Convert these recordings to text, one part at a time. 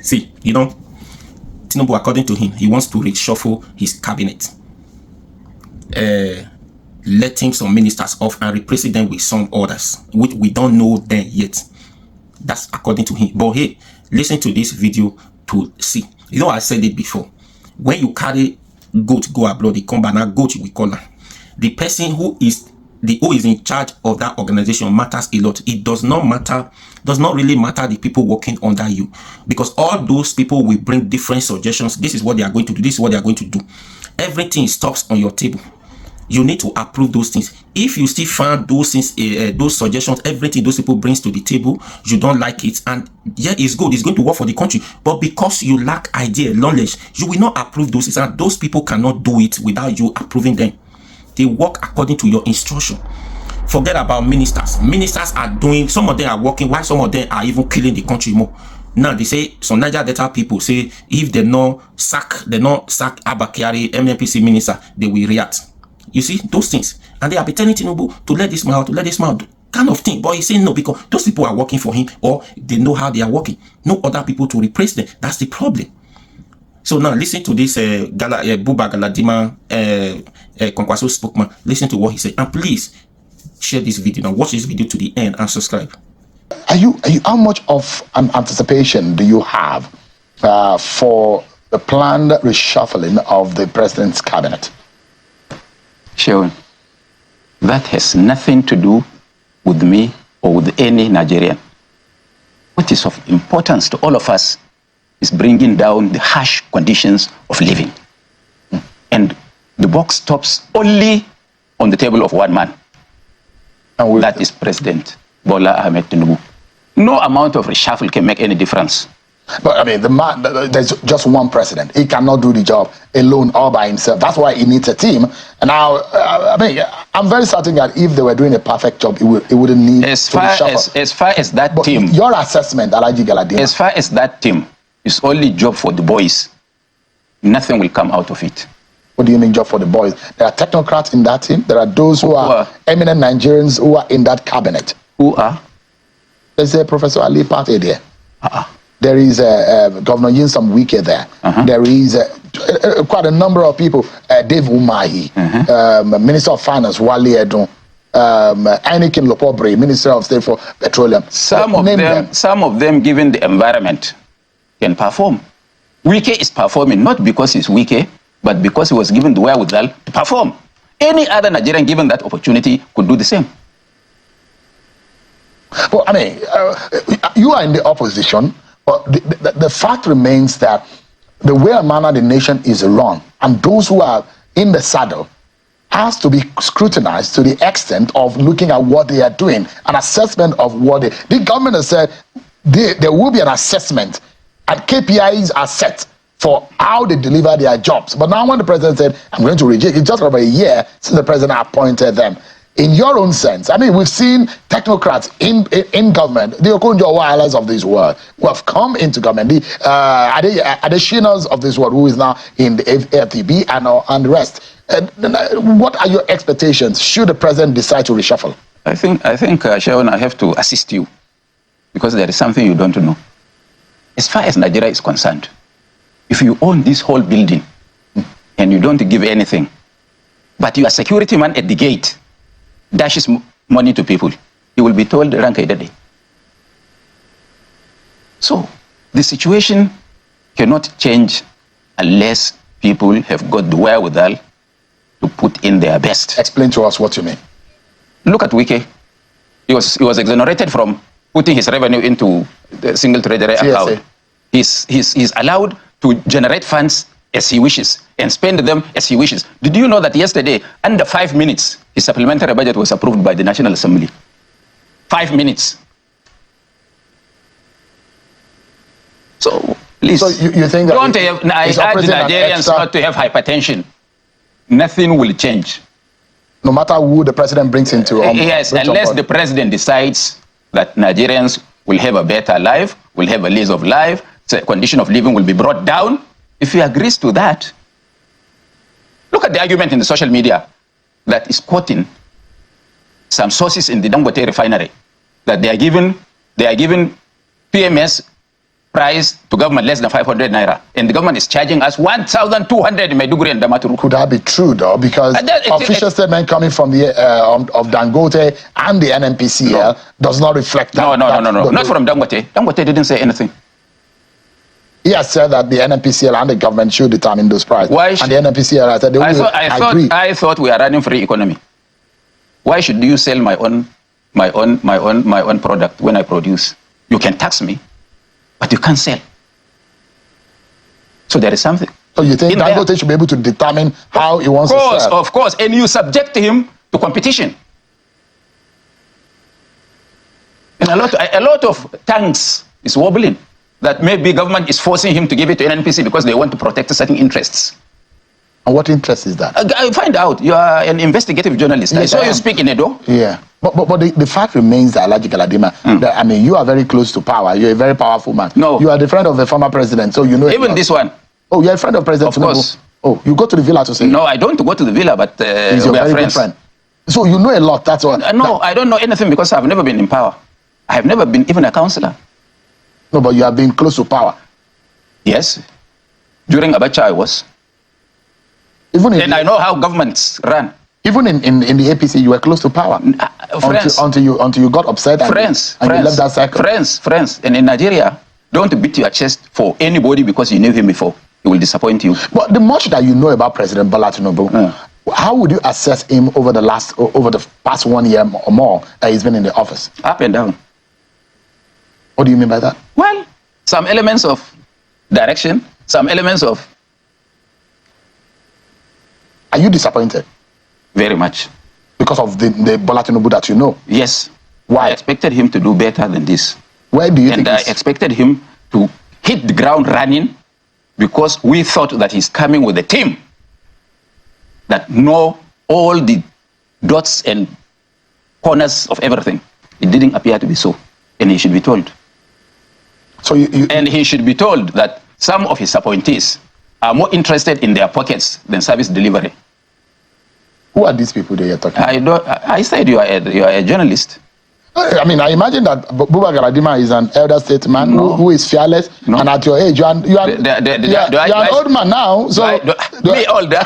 See, you know, Tinubu, according to him, he wants to reshuffle his cabinet, letting some ministers off and replacing them with some others, which we don't know them yet. That's according to him. But hey, listen to this video to see. You know, I said it before. When you carry goat go abroad, they come back. Now goat we call her. The person who is in charge of that organization matters a lot. It does not really matter the people working under you, because all those people will bring different suggestions. This is what they are going to do. This is what they are going to do. Everything stops on your table. You need to approve those things. If you still find those things, those suggestions, everything those people brings to the table, you don't like it, and yeah, it's good, it's going to work for the country, but because you lack idea, knowledge, you will not approve those things, and those people cannot do it without you approving them. They work according to your instruction. Forget about ministers. Ministers are doing, some of them are working, while some of them are even killing the country more. Now they say, some Niger Delta people say, if they not sack Abba Kyari, MNPC minister, they will react. You see, those things. And they are telling Tinubu to let this man out, to let this man out, kind of thing. But he's saying no, because those people are working for him, or they know how they are working. No other people to replace them. That's the problem. So now listen to this Buba Galadima Kwankwaso spokesman. Listen to what he said. And please share this video. Now watch this video to the end and subscribe. How much of an anticipation do you have for the planned reshuffling of the president's cabinet? Shaun, that has nothing to do with me or with any Nigerian. What is of importance to all of us is bringing down the harsh conditions of living. And the buck stops only on the table of one man. And that is President Bola Ahmed Tinubu. No amount of reshuffle can make any difference. But I mean, there's just one president. He cannot do the job alone all by himself. That's why he needs a team. And now, I mean, I'm very certain that if they were doing a perfect job, it wouldn't need as far as that team. Your assessment, Alhaji Galadima. As far as that team is only job for the boys, nothing will come out of it. What do you mean job for the boys? There are technocrats in that team. There are those who are eminent Nigerians who are in that cabinet. Who are? There's a Professor Ali Pate there. There is Governor Yinsam Wike there. There is quite a number of people. Dave Umahi, Minister of Finance Wale Edun, Anikin Lopobre, Minister of State for Petroleum. Some of them, given the environment, can perform. Wike is performing not because he's Wike, but because he was given the wherewithal to perform. Any other Nigerian given that opportunity could do the same. Well, I mean, you are in the opposition, but the fact remains that the way and manner the nation is run, and those who are in the saddle, has to be scrutinized to the extent of looking at what they are doing, an assessment of what the government has said. There will be an assessment, and KPIs are set for how they deliver their jobs. But now when the president said, I'm going to reject, it's just over a year since the president appointed them. In your own sense, I mean, we've seen technocrats in government, the Okonjo Iwealas of this world, who have come into government, the Adeshinas of this world, who is now in the FTB and the rest. What are your expectations should the president decide to reshuffle? I think, Shaun, I have to assist you, because there is something you don't know. As far as Nigeria is concerned, if you own this whole building and you don't give anything, but your security man at the gate dashes money to people, he will be told Rankaidade. So the situation cannot change unless people have got the wherewithal to put in their best. Explain to us what you mean. Look at Wike. He was exonerated from putting his revenue into the single treasury account. He's allowed to generate funds as he wishes and spend them as he wishes. Did you know that yesterday, under 5 minutes, his supplementary budget was approved by the National Assembly? 5 minutes. So, please, so you think that I urge Nigerians not to have hypertension. Nothing will change. No matter who the president brings into yes, unless the president decides that Nigerians will have a better life, will have a lease of life, so condition of living will be brought down. If he agrees to that, look at the argument in the social media that is quoting some sources in the Dangote refinery that they are given PMS price to government less than 500 naira, and the government is charging us 1,200 in Maiduguri and Damaturu. Could that be true, though? Because official statement coming from the of Dangote and the NNPCL does not reflect that. No. Not from Dangote. Dangote didn't say anything. He has said that the NNPCL and the government should determine those prices. And the NNPCL has said they will agree. I thought we are running free economy. Why should you sell my own product when I produce? You can tax me, but you can't sell. So there is something. So you think Dangote should be able to determine how he wants to sell? Of course, and you subject him to competition. And a lot of tanks is wobbling that maybe government is forcing him to give it to NNPC because they want to protect certain interests. And what interest is that? I find out. You are an investigative journalist. Yes, I saw you speak in Edo. Yeah. But the fact remains that, Alhaji Galadima, that, I mean, you are very close to power. You're a very powerful man. No. You are the friend of the former president, so you know. Even this one. Oh, you're a friend of President Tinubu? Of course. Oh, you go to the villa to say? No, I don't go to the villa, but he's your we are very friends. good friend. So you know a lot, that's all. No, I don't know anything because I've never been in power. I have never been even a councillor. No, but you have been close to power. Yes. During Abacha, I was. And I know how governments run. Even in the APC, you were close to power. Friends. Until you got upset and you left that cycle. Friends. And in Nigeria, don't beat your chest for anybody because you knew him before. He will disappoint you. But the much that you know about President Bola Tinubu, how would you assess him over the past 1 year or more that he's been in the office? Up and down. What do you mean by that? Well, some elements of direction, some elements of... Are you disappointed? Very much. Because of the Bola Tinubu that you know? Yes. Why? I expected him to do better than this. Where do you think? And I expected him to hit the ground running because we thought that he's coming with a team that know all the dots and corners of everything. It didn't appear to be so. And he should be told. So and he should be told that some of his appointees are more interested in their pockets than service delivery. Who are these people that you're talking about? I said you are a journalist. I mean, I imagine that Buba Galadima is an elder statesman who is fearless, and at your age, you are an old man now. So me older.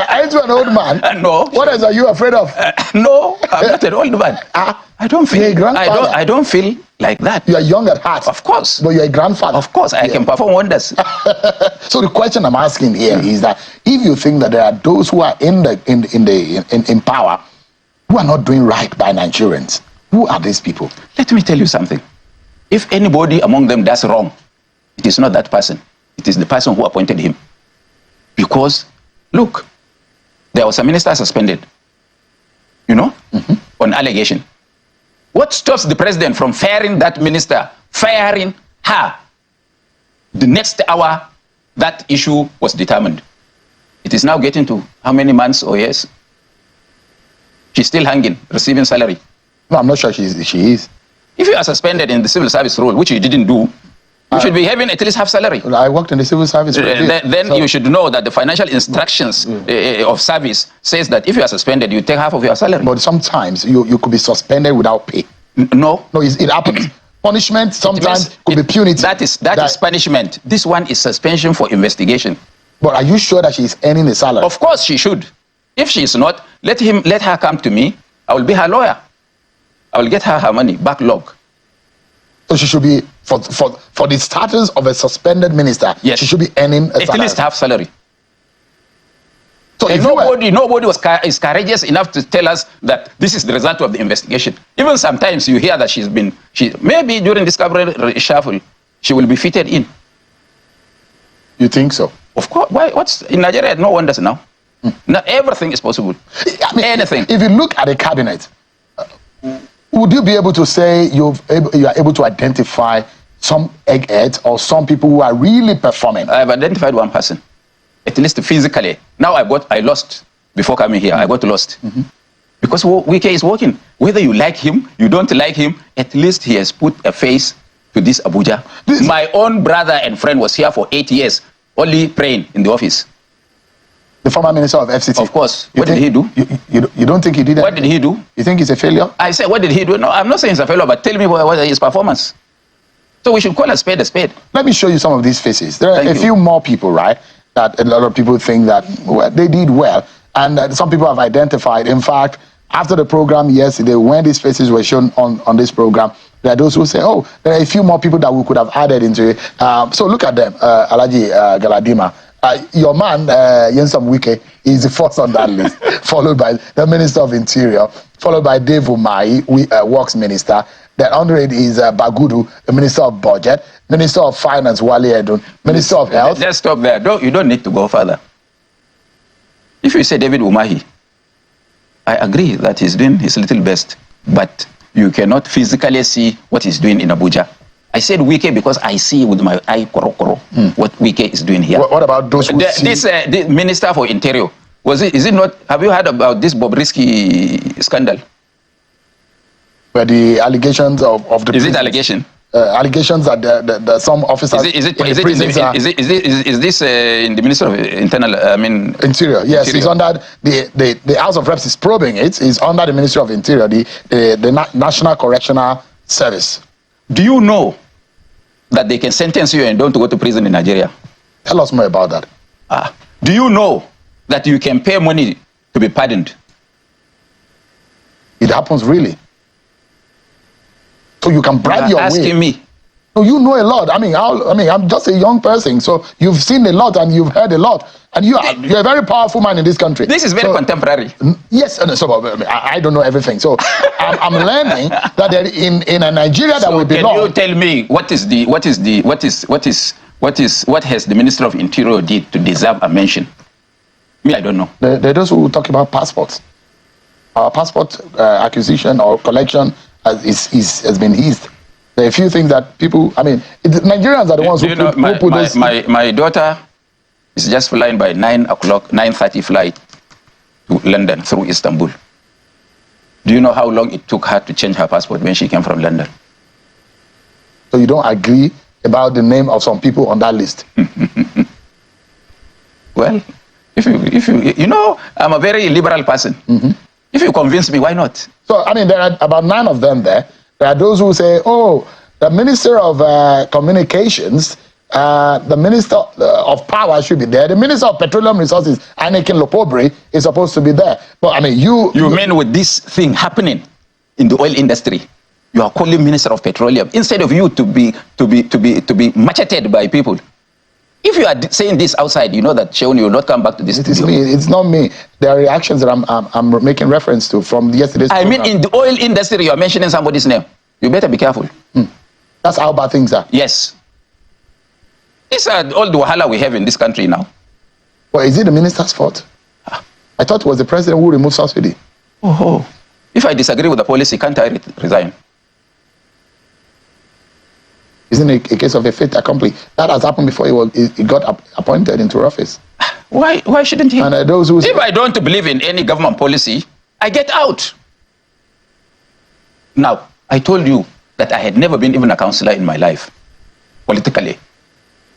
Aren't you an old man? No. What else are you afraid of? No, I'm not an old man. I don't feel. I don't feel like that. You are young at heart. Of course. But you're a grandfather. Of course, I can perform wonders. So the question I'm asking here is that if you think that there are those who are in power who are not doing right by Nigerians, who are these people? Let me tell you something. If anybody among them does wrong, it is not that person. It is the person who appointed him. Because, look, there was a minister suspended, on allegation. What stops the president from firing that minister, firing her? The next hour, that issue was determined. It is now getting to how many months or years? She's still hanging, receiving salary. No, I'm not sure she is. If you are suspended in the civil service role, which you didn't do, you should be having at least half salary. I worked in the civil service. Then you should know that the financial instructions of service says that if you are suspended, you take half of your salary. But sometimes you could be suspended without pay. No, it happens. Punishment sometimes could be punitive. That is punishment. This one is suspension for investigation. But are you sure that she is earning a salary? Of course she should. If she is not, let her come to me. I will be her lawyer. I will get her money, backlog. So she should be, for the status of a suspended minister, yes, she should be earning a salary. At least half salary. So if nobody is courageous enough to tell us that this is the result of the investigation. Even sometimes you hear that maybe during this cabinet reshuffle, she will be fitted in. You think so? Of course. Why? What's in Nigeria? No wonders now. Now everything is possible. I mean, anything. If you look at the cabinet, would you be able to say you are able to identify some eggheads or some people who are really performing? I have identified one person, at least physically. Now I lost before coming here. I got lost because Wike is working. Whether you like him, you don't like him, at least he has put a face to this Abuja. My own brother and friend was here for 8 years, only praying in the office. The former minister of FCT. Of course. What did he do? You don't think he did that? What did he do? You think he's a failure? I said, what did he do? No, I'm not saying he's a failure, but tell me what is his performance. So we should call a spade a spade. Let me show you some of these faces. There are a few more people, right, that a lot of people think that they did well. And some people have identified. In fact, after the program yesterday, when these faces were shown on this program, there are those who say, oh, there are a few more people that we could have added into it. So look at them, Alaji Galadima. Your man, Yensam Wike, is the first on that list, followed by the Minister of Interior, followed by Dave Umahi, Works Minister. Then under it is Bagudu, the Minister of Budget, Minister of Finance, Wale Edun, Minister of Health. Let's stop there. You don't need to go further. If you say David Umahi, I agree that he's doing his little best, but you cannot physically see what he's doing in Abuja. I said Wike because I see with my eye what Wike is doing here. What about those who see? This Minister for Interior, is it not? Have you heard about this Bobrisky scandal? Where the allegations of the... Is it allegation? Allegations that some officers... Is this in the Minister of Internal... Interior, yes. Interior. It's under... The House of Reps is probing it. It's under the Ministry of Interior, the National Correctional Service. Do you know that they can sentence you and don't go to prison in Nigeria? Tell us more about that. Do you know that you can pay money to be pardoned? It happens really. So you can bribe your way. Asking me. So you know a lot. I mean, I'm just a young person, so you've seen a lot and you've heard a lot, and you're a very powerful man in this country. This is very contemporary. Yes, and so I don't know everything. So I'm learning that in a Nigeria that we belong. Can you tell me what has the Minister of Interior did to deserve a mention? Me, I don't know. There are those who talk about passports. Our passport acquisition or collection has been eased. There are a few things that people, Nigerians are the ones who put those... My daughter is just flying by 9:30 flight to London through Istanbul. Do you know how long it took her to change her passport when she came from London? So you don't agree about the name of some people on that list? Well, if you I'm a very liberal person. If you convince me, why not? So, there are about 9 of them there. There are those who say, oh, the Minister of Communications, the Minister of Power should be there. The Minister of Petroleum Resources, Anakin Lopobre, is supposed to be there. But, you mean with this thing happening in the oil industry, you are calling Minister of Petroleum, instead of you to be macheted by people. If you are saying this outside, you know that Sheon, you will not come back to this. It is me. It's not me. There are reactions that I'm making reference to from yesterday's program. In the oil industry, you are mentioning somebody's name. You better be careful. That's how bad things are. Yes. These are all the wahala we have in this country now. Well, is it the minister's fault? I thought it was the president who removed subsidy. Oh. If I disagree with the policy, can't I resign? Isn't it a case of a fait accompli? That has happened before he got appointed into office. Why shouldn't he? And those who if I don't believe in any government policy, I get out. Now, I told you that I had never been even a councillor in my life, politically.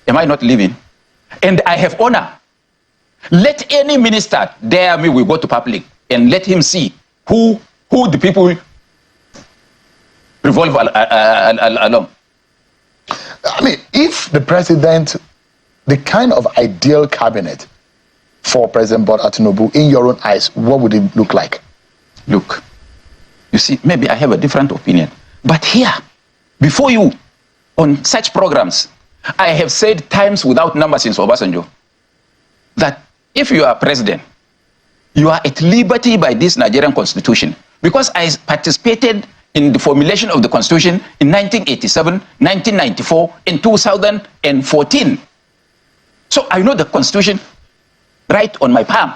Am I not living? And I have honor. Let any minister dare me, we go to public, and let him see who the people revolve along. If the president, the kind of ideal cabinet for President Bola Tinubu, in your own eyes, what would it look like? Look, you see, maybe I have a different opinion. But here, before you, on such programs, I have said times without number since Obasanjo, that if you are president, you are at liberty by this Nigerian constitution. Because I participated in the formulation of the constitution in 1987, 1994, and 2014. So I know the constitution right on my palm.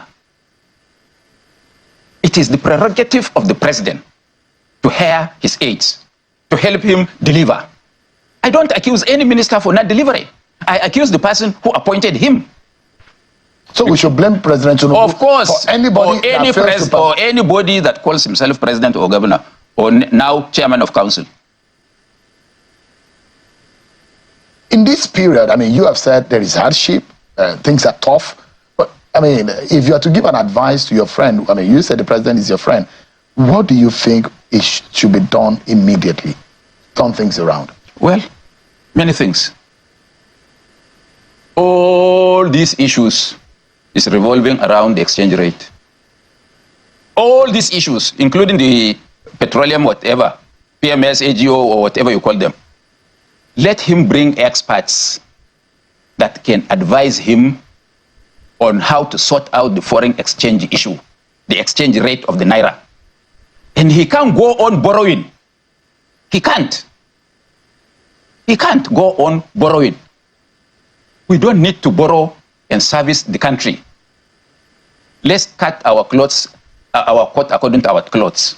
It is the prerogative of the president to hear his aides, to help him deliver. I don't accuse any minister for not delivering. I accuse the person who appointed him. So we should blame President Tinubu, of course, for anybody or anybody that calls himself president or governor, or now chairman of council. In this period, you have said there is hardship, things are tough. But, if you are to give an advice to your friend, you said the president is your friend, what do you think should be done immediately? Turn things around. Well, Many things. All these issues is revolving around the exchange rate. All these issues, including the petroleum, whatever, PMS, AGO, or whatever you call them, let him bring experts that can advise him on how to sort out the foreign exchange issue, the exchange rate of the naira. And he can't go on borrowing. He can't. He can't go on borrowing. We don't need to borrow and service the country. Let's cut our clothes, our coat according to our clothes.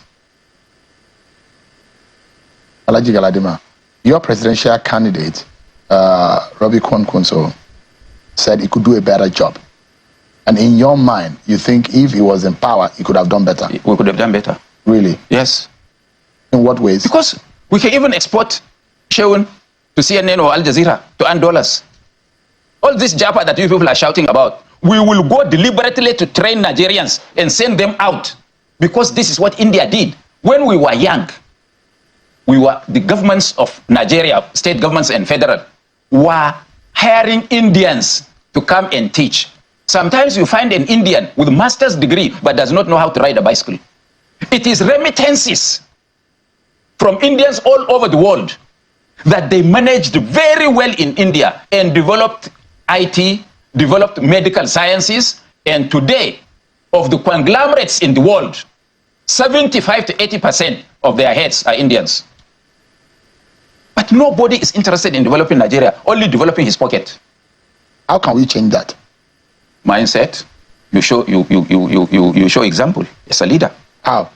Alhaji Galadima, your presidential candidate, Robbie Kwankunso, said he could do a better job. And in your mind, you think if he was in power, he could have done better? We could have done better. Really? Yes. In what ways? Because we can even export Shewin to CNN or Al Jazeera to earn dollars. All this Japa that you people are shouting about, we will go deliberately to train Nigerians and send them out. Because this is what India did. When we were young, the governments of Nigeria, state governments and federal, were hiring Indians to come and teach. Sometimes you find an Indian with a master's degree but does not know how to ride a bicycle. It is remittances from Indians all over the world that they managed very well in India and developed IT, developed medical sciences, and today, of the conglomerates in the world, 75 to 80% of their heads are Indians. But nobody is interested in developing Nigeria, only developing his pocket. How can we change that? Mindset. You show example as a leader. How?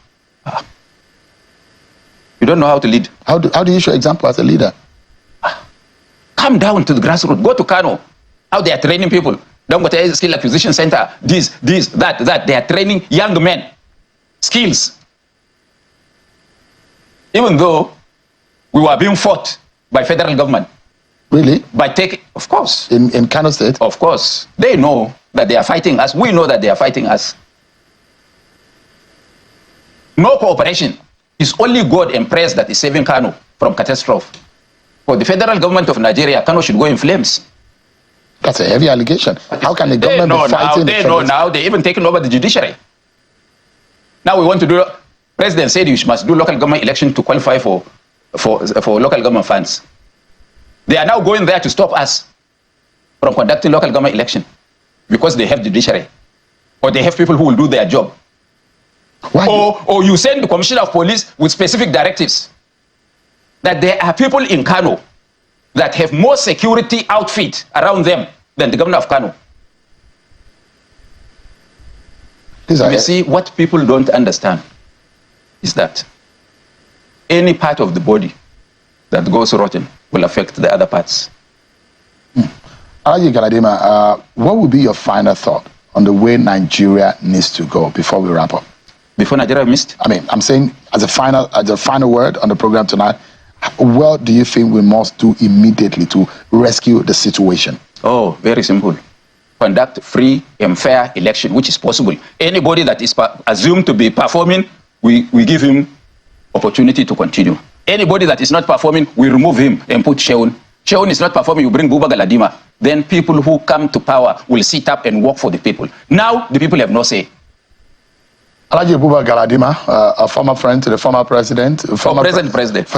You don't know how to lead. How do you show example as a leader? Come down to the grassroots. Go to Kano. How they are training people. Don't go to skill acquisition center. This, that. They are training young men. Skills. Even though we were being fought by federal government. Really? By taking, of course. In Kano State? Of course. They know that they are fighting us. We know that they are fighting us. No cooperation. It's only God and prayers that is saving Kano from catastrophe. For the federal government of Nigeria, Kano should go in flames. That's a heavy allegation. How can the government be fighting? They know now. They're even taking over the judiciary. Now we want to do. President said you must do local government election to qualify for local government funds. They are now going there to stop us from conducting local government election because they have judiciary or they have people who will do their job. Why? Or you send the commissioner of police with specific directives that there are people in Kano that have more security outfit around them than the governor of Kano. You see, what people don't understand is that any part of the body that goes rotten will affect the other parts. Alhaji Galadima, what would be your final thought on the way Nigeria needs to go before we wrap up? Before Nigeria missed? I mean, I'm saying as a final word on the program tonight, what do you think we must do immediately to rescue the situation? Oh, very simple. Conduct free and fair election, which is possible. Anybody that is assumed to be performing, we give him opportunity to continue. Anybody that is not performing, we remove him and put Shewin. Shewin is not performing, you bring Buba Galadima. Then people who come to power will sit up and work for the people. Now, the people have no say. Alhaji Buba Galadima, a former friend to the former president. Present president.